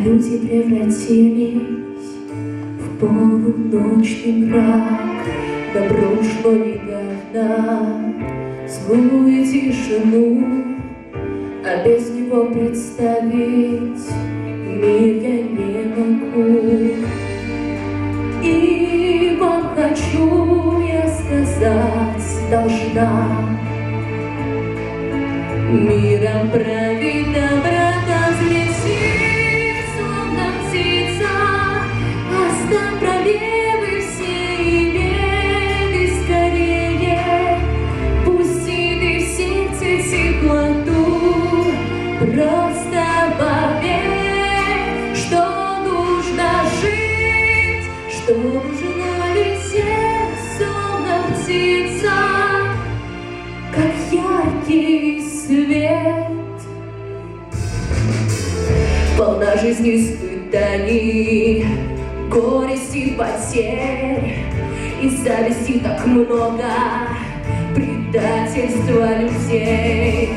люди превратились в полуночный мрак. Добро шло недавно, злую тишину, а без него представить мир я не могу. И вам хочу я сказать должна: миром правит доброта, взлети, словно птица, оставь проблемы все и беги скорее, пусти ты в сердце теплоту, просто поверь, что нужно жить, что нужно лететь, словно птица, как яркий свет. Полна жизни испытаний, горести, потерь, и зависти так много, предательства людей.